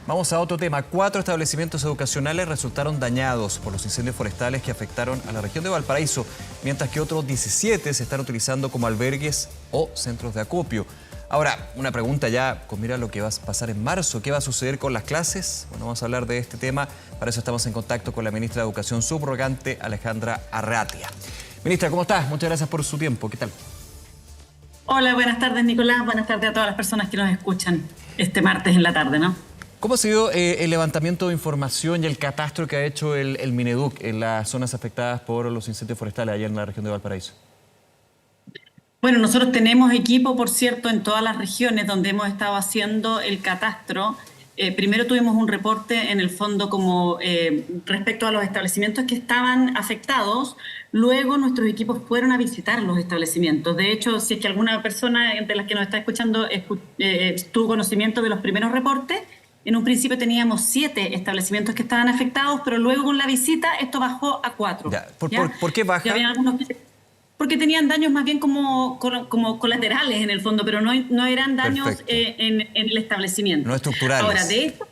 Vamos a otro tema. 4 establecimientos educacionales resultaron dañados por los incendios forestales que afectaron a la región de Valparaíso, mientras que otros 17 se están utilizando como albergues o centros de acopio. Ahora, una pregunta ya con mira a lo que va a pasar en marzo. ¿Qué va a suceder con las clases? Bueno, vamos a hablar de este tema. Para eso estamos en contacto con la ministra de Educación subrogante, Alejandra Arratia. Ministra, ¿cómo estás? Muchas gracias por su tiempo. ¿Qué tal? Hola, buenas tardes, Nicolás. Buenas tardes a todas las personas que nos escuchan este martes en la tarde, ¿no? ¿Cómo ha sido el levantamiento de información y el catastro que ha hecho el Mineduc en las zonas afectadas por los incendios forestales ayer en la región de Valparaíso? Bueno, nosotros tenemos equipo, por cierto, en todas las regiones donde hemos estado haciendo el catastro. Primero tuvimos un reporte en el fondo como respecto a los establecimientos que estaban afectados. Luego nuestros equipos fueron a visitar los establecimientos. De hecho, si es que alguna persona de las que nos está escuchando tuvo conocimiento de los primeros reportes, en un principio teníamos 7 establecimientos que estaban afectados, pero luego con la visita esto bajó a 4. Ya. ¿Por qué baja? Porque tenían daños más bien como colaterales en el fondo, pero no eran daños en el establecimiento. No estructurales. Ahora, de esto,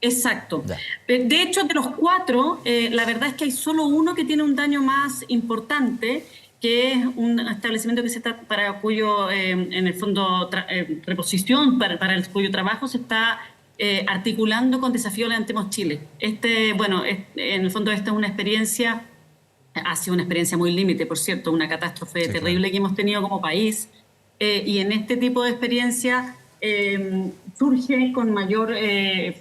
exacto. Ya. De hecho, de los 4, la verdad es que hay solo uno que tiene un daño más importante, que es un establecimiento que se está para cuyo, en el fondo, reposición, cuyo trabajo se está articulando con Desafío Levantemos Chile. En el fondo esta es una experiencia, ha sido una experiencia muy límite, por cierto, una catástrofe terrible, claro, que hemos tenido como país, y en este tipo de experiencia surge con mayor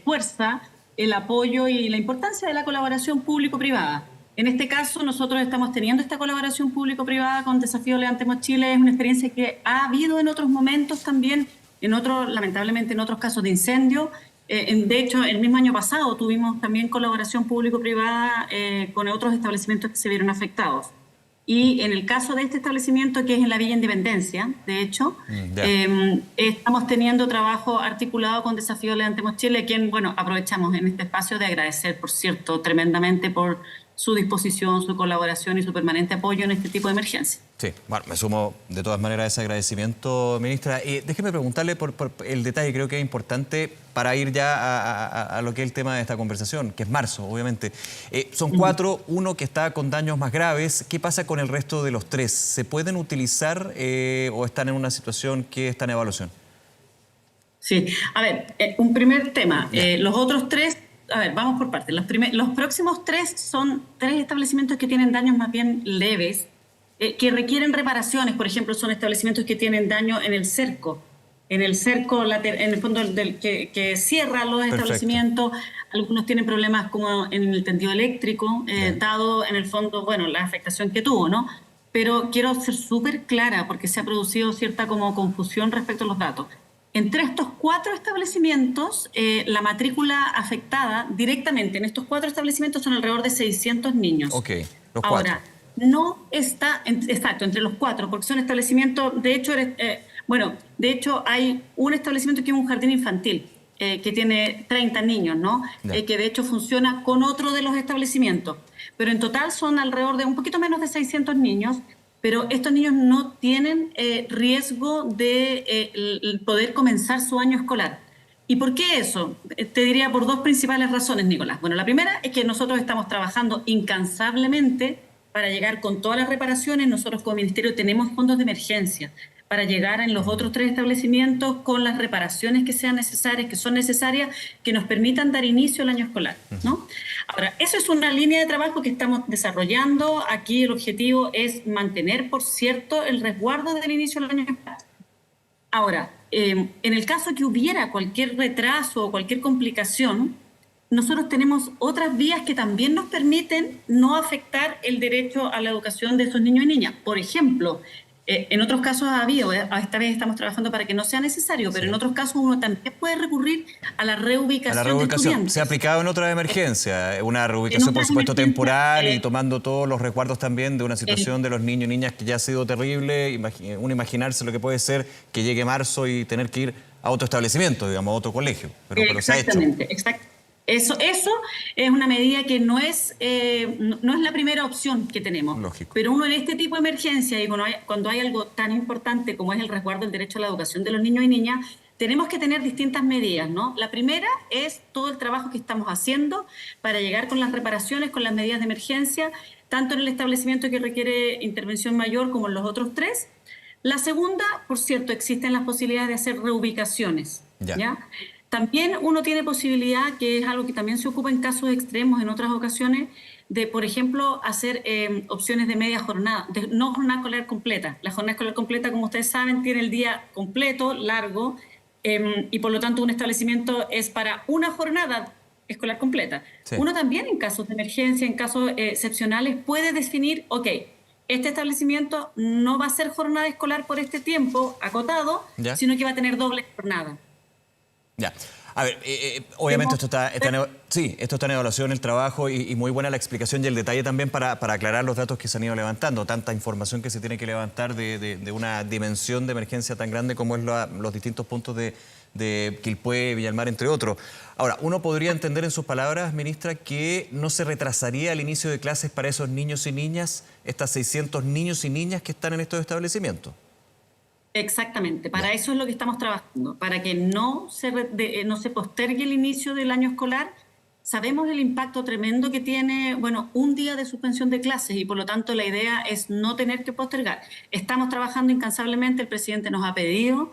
fuerza el apoyo y la importancia de la colaboración público-privada. En este caso, nosotros estamos teniendo esta colaboración público-privada con Desafío Levantemos Chile. Es una experiencia que ha habido en otros momentos también, lamentablemente en otros casos de incendio. De hecho, el mismo año pasado tuvimos también colaboración público-privada con otros establecimientos que se vieron afectados. Y en el caso de este establecimiento, que es en la Villa Independencia, de hecho, estamos teniendo trabajo articulado con Desafío Levantemos Chile, quien, bueno, aprovechamos en este espacio de agradecer, por cierto, tremendamente por su disposición, su colaboración y su permanente apoyo en este tipo de emergencia. Sí, bueno, me sumo de todas maneras a ese agradecimiento, ministra. Déjeme preguntarle por el detalle, creo que es importante para ir ya a lo que es el tema de esta conversación, que es marzo, obviamente. Son 4, uno que está con daños más graves. ¿Qué pasa con el resto de los 3? ¿Se pueden utilizar o están en una situación que está en evaluación? Sí, a ver, un primer tema. Los otros 3... A ver, vamos por partes. Los próximos 3 son 3 establecimientos que tienen daños más bien leves, que requieren reparaciones. Por ejemplo, son establecimientos que tienen daño en el cerco en el fondo que cierra los establecimientos. Algunos tienen problemas como en el tendido eléctrico, dado en el fondo, bueno, la afectación que tuvo, ¿no? Pero quiero ser súper clara porque se ha producido cierta como confusión respecto a los datos. Entre estos 4 establecimientos, la matrícula afectada directamente en estos 4 establecimientos son alrededor de 600 niños. Ok, los 4. Ahora, no está, exacto, entre los 4, porque son establecimientos, de hecho, hay un establecimiento que es un jardín infantil, que tiene 30 niños, ¿no? Que de hecho funciona con otro de los establecimientos. Pero en total son alrededor de un poquito menos de 600 niños. Pero estos niños no tienen riesgo de poder comenzar su año escolar. ¿Y por qué eso? Te diría por 2 principales razones, Nicolás. Bueno, la primera es que nosotros estamos trabajando incansablemente para llegar con todas las reparaciones. Nosotros como Ministerio tenemos fondos de emergencia para llegar en los otros 3 establecimientos con las reparaciones que sean necesarias, que son necesarias, que nos permitan dar inicio al año escolar, ¿no? Ahora, eso es una línea de trabajo que estamos desarrollando. Aquí el objetivo es mantener, por cierto, el resguardo del inicio del año escolar. Ahora, en el caso que hubiera cualquier retraso o cualquier complicación, nosotros tenemos otras vías que también nos permiten no afectar el derecho a la educación de esos niños y niñas. Por ejemplo, en otros casos ha habido, esta vez estamos trabajando para que no sea necesario, pero en otros casos uno también puede recurrir a la reubicación, de estudiantes. Se ha aplicado en otra emergencia, una reubicación por supuesto temporal y tomando todos los resguardos también de una situación de los niños y niñas que ya ha sido terrible. Uno imaginarse lo que puede ser que llegue marzo y tener que ir a otro establecimiento, digamos, a otro colegio, pero se ha hecho. Exactamente. Eso es una medida que no es la primera opción que tenemos. Lógico. Pero uno en este tipo de emergencia y cuando hay algo tan importante como es el resguardo del derecho a la educación de los niños y niñas, tenemos que tener distintas medidas, ¿no? La primera es todo el trabajo que estamos haciendo para llegar con las reparaciones, con las medidas de emergencia, tanto en el establecimiento que requiere intervención mayor como en los otros 3. La segunda, por cierto, existen las posibilidades de hacer reubicaciones, ¿ya? También uno tiene posibilidad, que es algo que también se ocupa en casos extremos en otras ocasiones, de, por ejemplo, hacer opciones de media jornada, de no jornada escolar completa. La jornada escolar completa, como ustedes saben, tiene el día completo, largo, y por lo tanto un establecimiento es para una jornada escolar completa. Sí. Uno también en casos de emergencia, en casos excepcionales, puede definir, ok, este establecimiento no va a ser jornada escolar por este tiempo acotado, sino que va a tener doble jornada. Ya. A ver, obviamente esto está en evaluación, el trabajo, y muy buena la explicación y el detalle también para aclarar los datos que se han ido levantando. Tanta información que se tiene que levantar de una dimensión de emergencia tan grande como es los distintos puntos de Quilpué, Viña del Mar, entre otros. Ahora, uno podría entender en sus palabras, ministra, que no se retrasaría el inicio de clases para esos niños y niñas, estas 600 niños y niñas que están en estos establecimientos. Exactamente, para eso es lo que estamos trabajando, para que no se postergue el inicio del año escolar. Sabemos el impacto tremendo que tiene, bueno, un día de suspensión de clases, y por lo tanto la idea es no tener que postergar. Estamos trabajando incansablemente, el presidente nos ha pedido,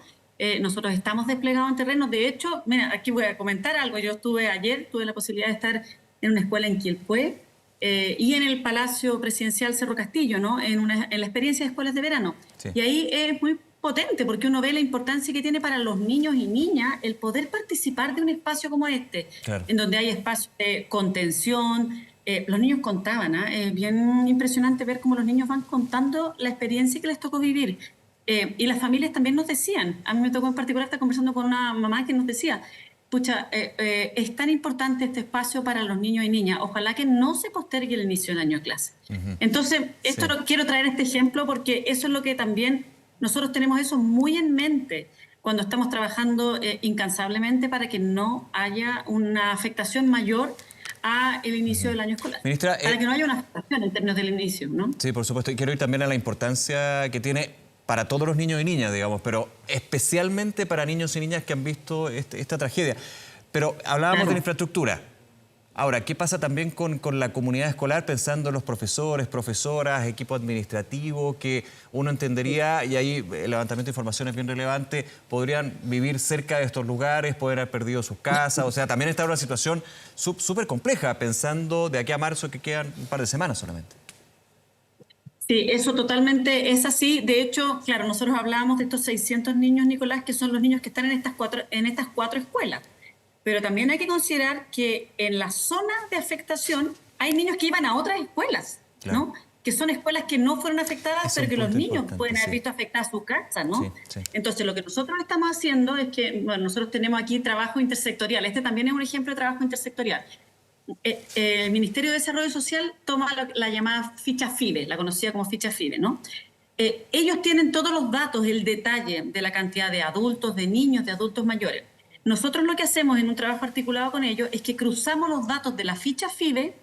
nosotros estamos desplegados en terreno. De hecho, mira, aquí voy a comentar algo. Yo tuve la posibilidad de estar en una escuela en Quilpué y en el Palacio Presidencial Cerro Castillo, ¿no? En la experiencia de escuelas de verano. Sí. Y ahí es muy potente, porque uno ve la importancia que tiene para los niños y niñas el poder participar de un espacio como este, en donde hay espacios de contención. Los niños contaban, es bien impresionante ver cómo los niños van contando la experiencia que les tocó vivir. Y las familias también nos decían, a mí me tocó en particular estar conversando con una mamá que nos decía, pucha, es tan importante este espacio para los niños y niñas, ojalá que no se postergue el inicio del año de clase. Entonces, quiero traer este ejemplo porque eso es lo que también nosotros tenemos eso muy en mente cuando estamos trabajando incansablemente para que no haya una afectación mayor al inicio del año escolar. Ministra, para que no haya una afectación en términos del inicio, ¿no? Sí, por supuesto. Y quiero ir también a la importancia que tiene para todos los niños y niñas, digamos, pero especialmente para niños y niñas que han visto esta tragedia. Pero hablábamos de la infraestructura. Ahora, ¿qué pasa también con la comunidad escolar, pensando en los profesores, profesoras, equipo administrativo, que uno entendería, y ahí el levantamiento de información es bien relevante, podrían vivir cerca de estos lugares, poder haber perdido sus casas? O sea, también está en una situación súper compleja, pensando de aquí a marzo que quedan un par de semanas solamente. Sí, eso totalmente es así. De hecho, claro, nosotros hablábamos de estos 600 niños, Nicolás, que son los niños que están en estas cuatro escuelas. Pero también hay que considerar que en la zona de afectación hay niños que iban a otras escuelas, ¿no? Que son escuelas que no fueron afectadas, pero que los niños pueden haber visto afectadas sus casas, ¿no? Entonces, lo que nosotros estamos haciendo es que, bueno, nosotros tenemos aquí trabajo intersectorial. Este también es un ejemplo de trabajo intersectorial. El Ministerio de Desarrollo Social toma la llamada ficha FIDE, la conocida como ficha FIDE, ¿no? Ellos tienen todos los datos, el detalle de la cantidad de adultos, de niños, de adultos mayores. Nosotros lo que hacemos en un trabajo articulado con ellos es que cruzamos los datos de la ficha FIDE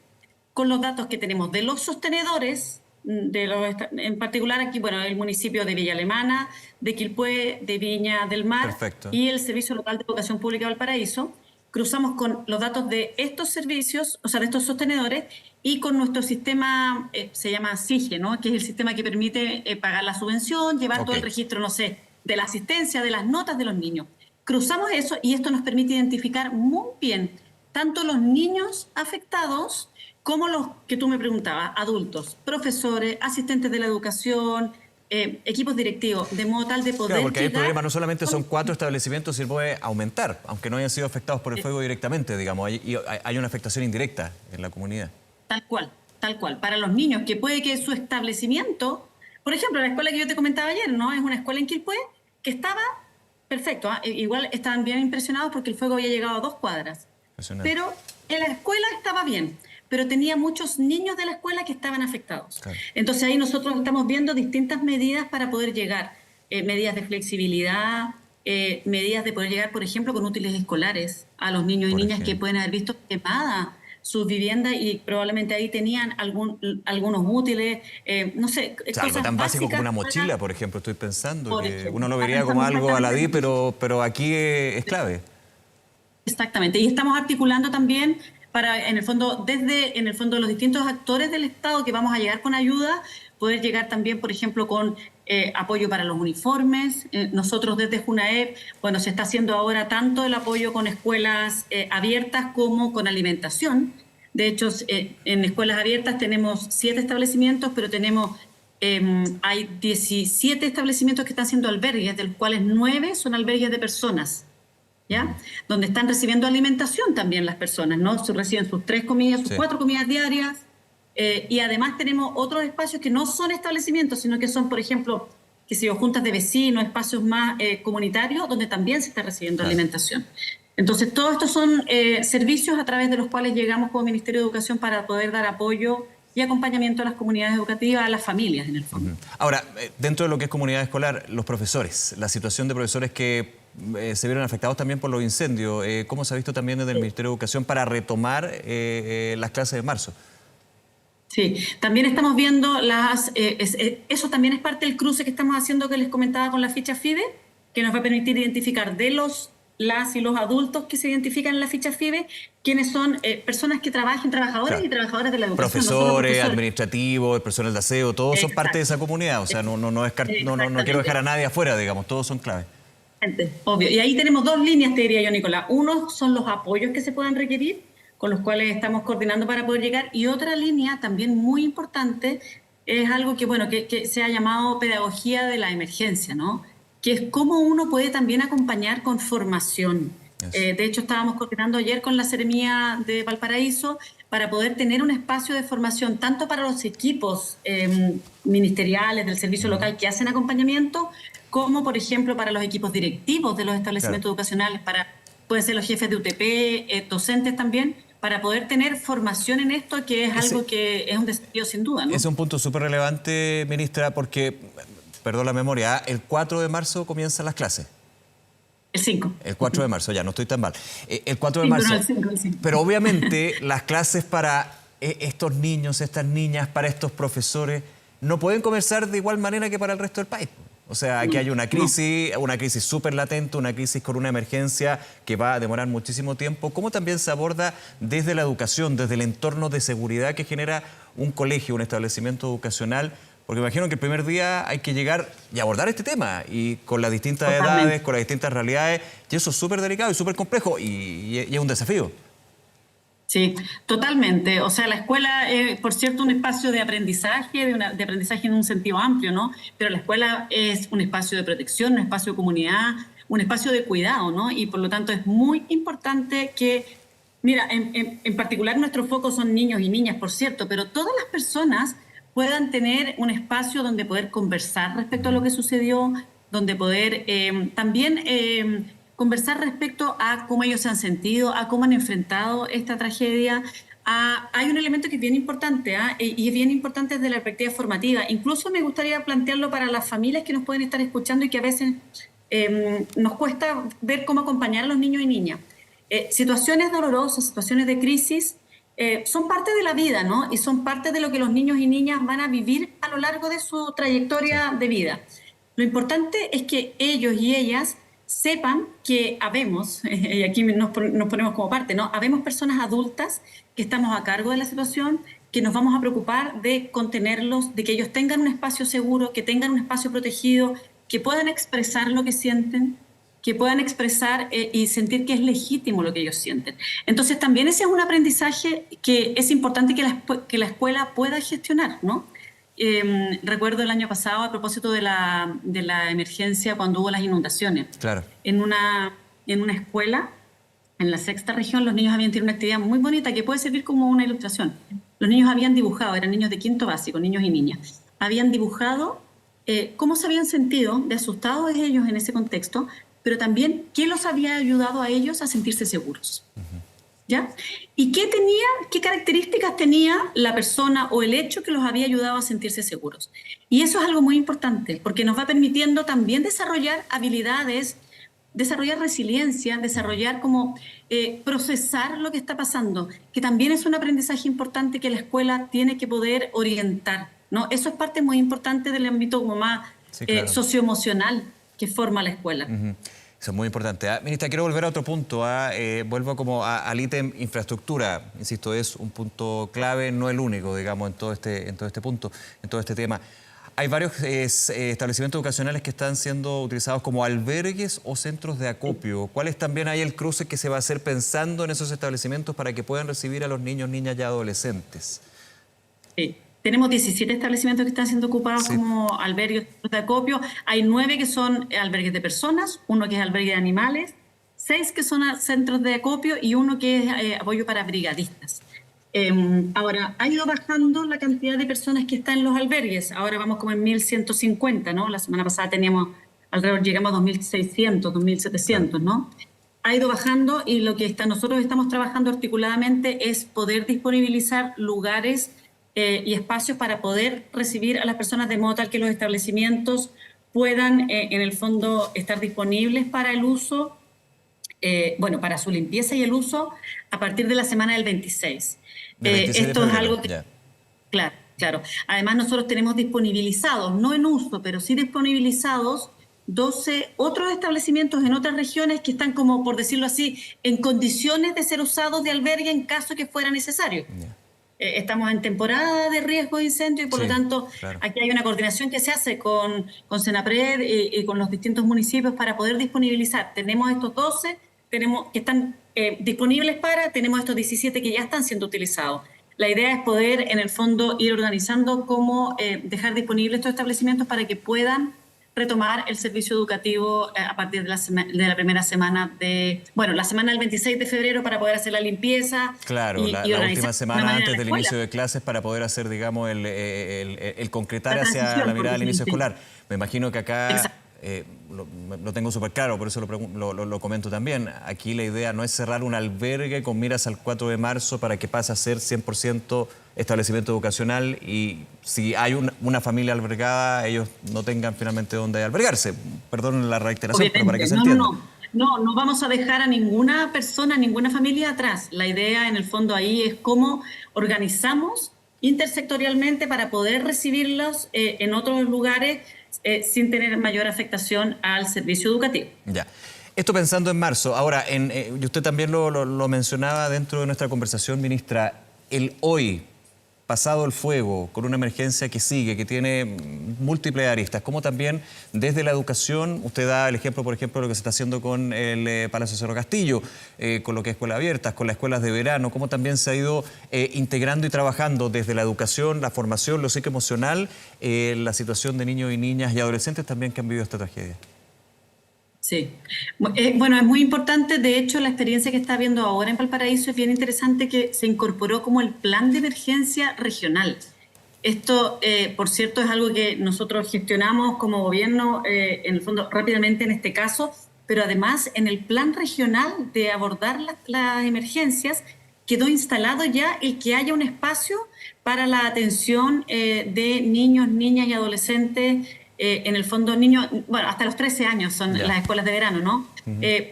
con los datos que tenemos de los sostenedores, en particular aquí, bueno, el municipio de Villa Alemana, de Quilpué, de Viña del Mar y el Servicio Local de Educación Pública de Valparaíso. Cruzamos con los datos de estos servicios, o sea, de estos sostenedores, y con nuestro sistema, se llama SIGE, ¿no? Que es el sistema que permite pagar la subvención, llevar todo el registro, no sé, de la asistencia, de las notas de los niños. Cruzamos eso y esto nos permite identificar muy bien tanto los niños afectados como los que tú me preguntabas, adultos, profesores, asistentes de la educación, equipos directivos, de modo tal de poder... Claro, porque ahí el problema no solamente son 4 establecimientos, sino puede aumentar, aunque no hayan sido afectados por el fuego directamente, digamos, hay una afectación indirecta en la comunidad. Tal cual. Para los niños, que puede que su establecimiento, por ejemplo, la escuela que yo te comentaba ayer, ¿no? Es una escuela en Quilpué que estaba... Perfecto, igual estaban bien impresionados porque el fuego había llegado a 2 cuadras. Pero en la escuela estaba bien, pero tenía muchos niños de la escuela que estaban afectados. Claro. Entonces ahí nosotros estamos viendo distintas medidas para poder llegar, medidas de flexibilidad, medidas de poder llegar, por ejemplo, con útiles escolares a los niños y niñas que pueden haber visto quemada sus viviendas y probablemente ahí tenían algunos útiles, no sé, O sea, algo cosas tan básico como básicas una mochila, para, por ejemplo, estoy pensando, por que ejemplo, uno lo está vería como pensando algo baladí, exactamente. pero aquí es clave. Exactamente, y estamos articulando también para, en el fondo, desde en el fondo los distintos actores del Estado que vamos a llegar con ayuda, poder llegar también, por ejemplo, con apoyo para los uniformes. Nosotros desde Junaep, bueno, se está haciendo ahora tanto el apoyo con escuelas abiertas como con alimentación. De hecho, en escuelas abiertas tenemos 7 establecimientos, pero hay 17 establecimientos que están siendo albergues, de los cuales 9 son albergues de personas. ¿Ya? Donde están recibiendo alimentación también las personas, ¿no? Reciben sus 3 comidas, sus Sí. 4 comidas diarias, y además tenemos otros espacios que no son establecimientos, sino que son, por ejemplo, que sé yo, juntas de vecinos, espacios más comunitarios, donde también se está recibiendo Claro. alimentación. Entonces, todos estos son servicios a través de los cuales llegamos como Ministerio de Educación para poder dar apoyo y acompañamiento a las comunidades educativas, a las familias, en el fondo. Ahora, dentro de lo que es comunidad escolar, los profesores, la situación de profesores que se vieron afectados también por los incendios, ¿cómo se ha visto también desde el Ministerio de Educación para retomar las clases de marzo? Sí, también estamos viendo eso también es parte del cruce que estamos haciendo que les comentaba con la ficha FIDE, que nos va a permitir identificar de las y los adultos que se identifican en la ficha FIDE, quiénes son personas que trabajen, trabajadores Claro. y trabajadoras de la educación, no solo Profesores, profesores. administrativos, el personal de aseo, todos son parte de esa comunidad. O sea, no quiero dejar a nadie afuera, digamos, todos son clave. Obvio. Y ahí tenemos 2 líneas, te diría yo, Nicolás. Uno son los apoyos que se puedan requerir, con los cuales estamos coordinando para poder llegar. Y otra línea también muy importante es algo que, bueno, que se ha llamado pedagogía de la emergencia, ¿no? Que es cómo uno puede también acompañar con formación. Eso. De hecho, estábamos coordinando ayer con la Seremía de Valparaíso para poder tener un espacio de formación tanto para los equipos ministeriales del servicio local que hacen acompañamiento, como por ejemplo para los equipos directivos de los establecimientos Claro. educacionales, pueden ser los jefes de UTP, docentes también, para poder tener formación en esto, que es algo que es un desafío sin duda, ¿no? Es un punto súper relevante, ministra, porque, perdón la memoria, el 4 de marzo comienzan las clases. El 5. El 4 de marzo, ya, no estoy tan mal. El 4 de 5, marzo. no, el 5, el 5. Pero obviamente las clases para estos niños, estas niñas, para estos profesores, no pueden comenzar de igual manera que para el resto del país. O sea, aquí hay una crisis súper latente, una crisis con una emergencia que va a demorar muchísimo tiempo. ¿Cómo también se aborda desde la educación, desde el entorno de seguridad que genera un colegio, un establecimiento educacional? Porque me imagino que el primer día hay que llegar y abordar este tema, y con las distintas edades, con las distintas realidades, y eso es súper delicado y súper complejo, y es un desafío. Sí, totalmente. O sea, la escuela es, por cierto, un espacio de aprendizaje, de aprendizaje en un sentido amplio, ¿no? Pero la escuela es un espacio de protección, un espacio de comunidad, un espacio de cuidado, ¿no? Y por lo tanto es muy importante que, mira, en particular nuestro foco son niños y niñas, por cierto, pero todas las personas puedan tener un espacio donde poder conversar respecto a lo que sucedió, donde poder también conversar respecto a cómo ellos se han sentido, a cómo han enfrentado esta tragedia. Hay un elemento que es bien importante, y es bien importante desde la perspectiva formativa. Incluso me gustaría plantearlo para las familias que nos pueden estar escuchando y que a veces nos cuesta ver cómo acompañar a los niños y niñas. Situaciones dolorosas, situaciones de crisis, son parte de la vida, ¿no? Y son parte de lo que los niños y niñas van a vivir a lo largo de su trayectoria de vida. Lo importante es que ellos y ellas sepan que habemos, y aquí nos ponemos como parte, ¿no? Habemos personas adultas que estamos a cargo de la situación, que nos vamos a preocupar de contenerlos, de que ellos tengan un espacio seguro, que tengan un espacio protegido, que puedan expresar lo que sienten, que puedan expresar y sentir que es legítimo lo que ellos sienten. Entonces también ese es un aprendizaje que es importante que la escuela pueda gestionar, ¿no? Recuerdo el año pasado, a propósito de la emergencia cuando hubo las inundaciones. Claro. En una escuela, en la sexta región, los niños habían tenido una actividad muy bonita que puede servir como una ilustración. Los niños habían dibujado, eran niños de quinto básico, niños y niñas. Habían dibujado cómo se habían sentido de asustados ellos en ese contexto, pero también qué los había ayudado a ellos a sentirse seguros. ¿Ya? ¿Y qué características tenía la persona o el hecho que los había ayudado a sentirse seguros? Y eso es algo muy importante, porque nos va permitiendo también desarrollar habilidades desarrollar resiliencia, desarrollar como procesar lo que está pasando, que también es un aprendizaje importante que la escuela tiene que poder orientar, ¿no? Eso es parte muy importante del ámbito como más Sí, claro. socioemocional que forma la escuela. Eso es muy importante. Ministra, quiero volver a otro punto. Vuelvo como al ítem infraestructura. Insisto, es un punto clave, no el único, digamos, en todo este punto, en todo este tema. Hay varios establecimientos educacionales que están siendo utilizados como albergues o centros de acopio. ¿Cuál es también ahí el cruce que se va a hacer pensando en esos establecimientos para que puedan recibir a los niños, niñas y adolescentes? Sí. Tenemos 17 establecimientos que están siendo ocupados como albergues de acopio. Hay 9 que son albergues de personas, 1 que es albergue de animales, 6 que son centros de acopio y 1 que es apoyo para brigadistas. Ahora, ha ido bajando la cantidad de personas que están en los albergues. Ahora vamos como en 1.150, ¿no? La semana pasada teníamos llegamos a 2.600, 2.700, ¿no? Ha ido bajando y lo que nosotros estamos trabajando articuladamente es poder disponibilizar lugares y espacios para poder recibir a las personas de modo tal que los establecimientos puedan, en el fondo, estar disponibles para el uso, para su limpieza y el uso a partir de la semana del 26. Esto es algo que... Claro. Además, nosotros tenemos disponibilizados, no en uso, pero sí disponibilizados 12 otros establecimientos en otras regiones que están como, por decirlo así, en condiciones de ser usados de albergue en caso que fuera necesario. Estamos en temporada de riesgo de incendio y por lo tanto aquí hay una coordinación que se hace con Senapred y con los distintos municipios para poder disponibilizar. Tenemos estos 12 que están disponibles tenemos estos 17 que ya están siendo utilizados. La idea es poder en el fondo ir organizando cómo dejar disponibles estos establecimientos para que puedan retomar el servicio educativo a partir de la primera semana la semana del 26 de febrero para poder hacer la limpieza. Claro, la última semana antes del inicio de clases para poder hacer, digamos, el concretar hacia la mirada del inicio escolar. Me imagino que acá lo tengo súper claro, por eso lo comento también. Aquí la idea no es cerrar un albergue con miras al 4 de marzo para que pase a ser 100% establecimiento educacional y si hay una familia albergada, ellos no tengan finalmente dónde albergarse. Perdón la reiteración, pero para que se entienda. No vamos a dejar a ninguna persona, ninguna familia atrás. La idea en el fondo ahí es cómo organizamos intersectorialmente para poder recibirlos en otros lugares sin tener mayor afectación al servicio educativo. Ya. Esto pensando en marzo. Ahora, y usted también lo mencionaba dentro de nuestra conversación, ministra, el hoy, pasado el fuego, con una emergencia que sigue, que tiene múltiples aristas, como también desde la educación, usted da el ejemplo, por ejemplo, de lo que se está haciendo con el Palacio Cerro Castillo, con lo que es escuelas abiertas, con las escuelas de verano, cómo también se ha ido integrando y trabajando desde la educación, la formación, lo psicoemocional, la situación de niños y niñas y adolescentes también que han vivido esta tragedia. Sí. Es muy importante. De hecho, la experiencia que está viendo ahora en Valparaíso es bien interesante que se incorporó como el plan de emergencia regional. Esto, por cierto, es algo que nosotros gestionamos como gobierno, en el fondo, rápidamente en este caso, pero además en el plan regional de abordar las emergencias quedó instalado ya el que haya un espacio para la atención de niños, niñas y adolescentes. En el fondo, niños, hasta los 13 años son las escuelas de verano, ¿no?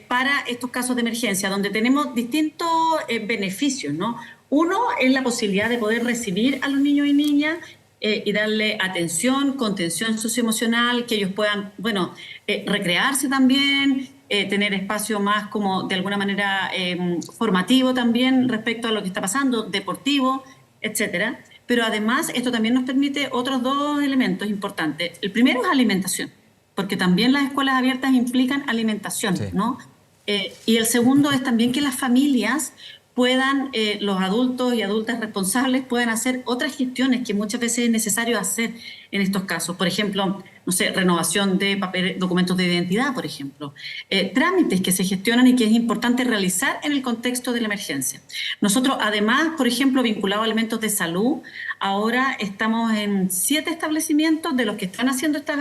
Para estos casos de emergencia, donde tenemos distintos beneficios, ¿no? Uno es la posibilidad de poder recibir a los niños y niñas y darle atención, contención socioemocional, que ellos puedan, recrearse también, tener espacio más como de alguna manera formativo también respecto a lo que está pasando, deportivo, etcétera. Pero además esto también nos permite otros 2 elementos importantes. El primero es alimentación, porque también las escuelas abiertas implican alimentación, ¿no? Y el segundo es también que las familias puedan, los adultos y adultas responsables puedan hacer otras gestiones que muchas veces es necesario hacer en estos casos. Por ejemplo, renovación de documentos de identidad, por ejemplo. Trámites que se gestionan y que es importante realizar en el contexto de la emergencia. Nosotros, además, por ejemplo, vinculados a elementos de salud, ahora estamos en 7 establecimientos de los que están haciendo estas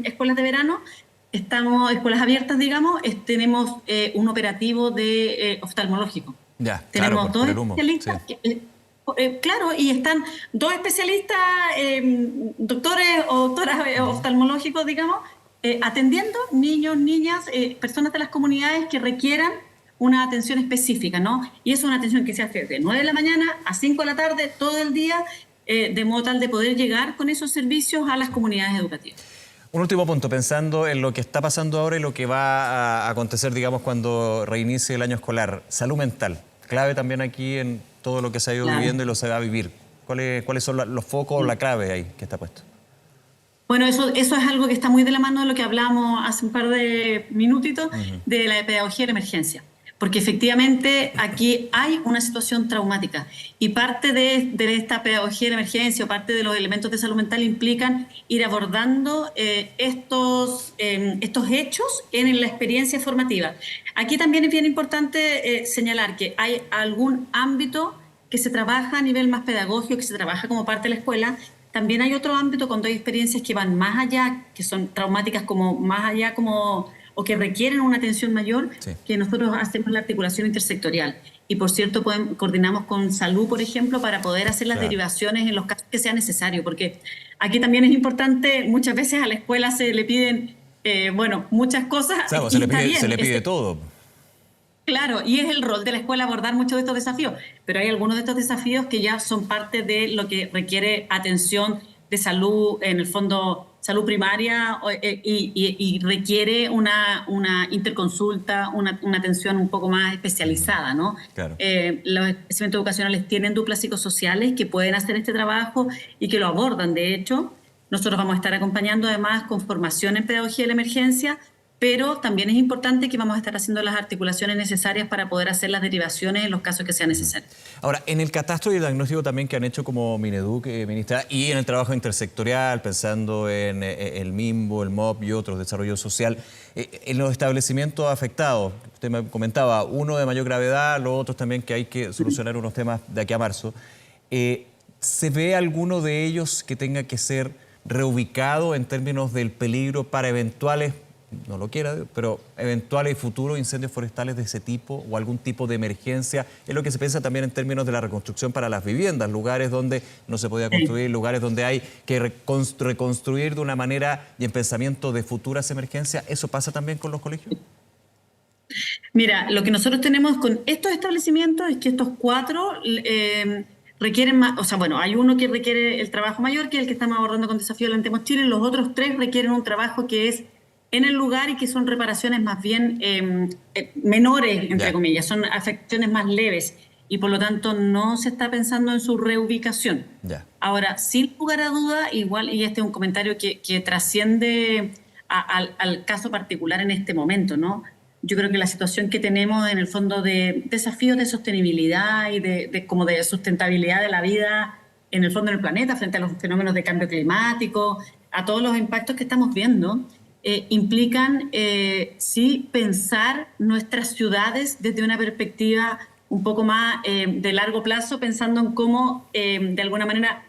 escuelas de verano. Escuelas abiertas, digamos, tenemos un operativo de oftalmológico. Tenemos 2 especialistas. Sí. Claro, y están 2 especialistas, doctores o doctoras oftalmológicos, digamos, atendiendo niños, niñas, personas de las comunidades que requieran una atención específica, ¿no? Y es una atención que se hace de 9 de la mañana a 5 de la tarde, todo el día, de modo tal de poder llegar con esos servicios a las comunidades educativas. Un último punto, pensando en lo que está pasando ahora y lo que va a acontecer, digamos, cuando reinicie el año escolar. Salud mental, clave también aquí en todo lo que se ha ido viviendo y lo se va a vivir. ¿Cuáles son los focos o la clave ahí que está puesto? Bueno, eso es algo que está muy de la mano de lo que hablamos hace un par de minutitos de la pedagogía de la emergencia. Porque efectivamente aquí hay una situación traumática y parte de esta pedagogía de la emergencia o parte de los elementos de salud mental implican ir abordando estos hechos en la experiencia formativa. Aquí también es bien importante señalar que hay algún ámbito que se trabaja a nivel más pedagógico, que se trabaja como parte de la escuela. También hay otro ámbito cuando hay experiencias que van más allá, que son traumáticas como más allá como o que requieren una atención mayor, que nosotros hacemos la articulación intersectorial. Y por cierto, coordinamos con salud, por ejemplo, para poder hacer las derivaciones en los casos que sea necesario, porque aquí también es importante, muchas veces a la escuela se le piden, muchas cosas. Claro, se le pide todo. Claro, y es el rol de la escuela abordar muchos de estos desafíos, pero hay algunos de estos desafíos que ya son parte de lo que requiere atención de salud, en el fondo salud primaria, y requiere una interconsulta, una atención un poco más especializada, ¿no? Claro. Los establecimientos educacionales tienen duplas psicosociales que pueden hacer este trabajo y que lo abordan. De hecho, nosotros vamos a estar acompañando además con formación en pedagogía de la emergencia, pero también es importante que vamos a estar haciendo las articulaciones necesarias para poder hacer las derivaciones en los casos que sea necesario. Ahora, en el catastro y el diagnóstico también que han hecho como Mineduc, ministra, y en el trabajo intersectorial, pensando en el MIMBO, el MOP y otros, desarrollo social, en los establecimientos afectados, usted me comentaba, uno de mayor gravedad, los otros también que hay que solucionar unos temas de aquí a marzo. ¿Se ve alguno de ellos que tenga que ser reubicado en términos del peligro para eventuales, no lo quiera, pero eventuales y futuros incendios forestales de ese tipo o algún tipo de emergencia? Es lo que se piensa también en términos de la reconstrucción para las viviendas, lugares donde no se podía construir, lugares donde hay que reconstruir de una manera y en pensamiento de futuras emergencias. ¿Eso pasa también con los colegios? Mira, lo que nosotros tenemos con estos establecimientos es que estos 4 requieren más, hay uno que requiere el trabajo mayor, que es el que estamos abordando con Desafío Levantemos Chile, los otros 3 requieren un trabajo que es en el lugar y que son reparaciones más bien menores, entre comillas, son afecciones más leves y por lo tanto no se está pensando en su reubicación. Ahora, sin lugar a duda, igual, y este es un comentario que trasciende al caso particular en este momento, ¿no? Yo creo que la situación que tenemos en el fondo de desafíos de sostenibilidad y de sustentabilidad de la vida en el fondo del planeta frente a los fenómenos de cambio climático, a todos los impactos que estamos viendo, implican sí pensar nuestras ciudades desde una perspectiva un poco más de largo plazo, pensando en cómo de alguna manera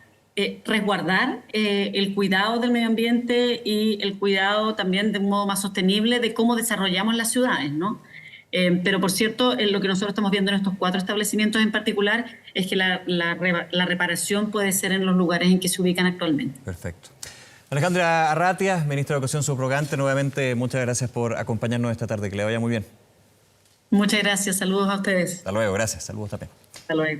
resguardar el cuidado del medio ambiente y el cuidado también de un modo más sostenible de cómo desarrollamos las ciudades, ¿no? Pero por cierto, lo que nosotros estamos viendo en estos 4 establecimientos en particular es que la reparación puede ser en los lugares en que se ubican actualmente. Perfecto. Alejandra Arratia, ministra de Educación subrogante, nuevamente muchas gracias por acompañarnos esta tarde. Que le vaya muy bien. Muchas gracias. Saludos a ustedes. Hasta luego. Gracias. Saludos también. Hasta luego.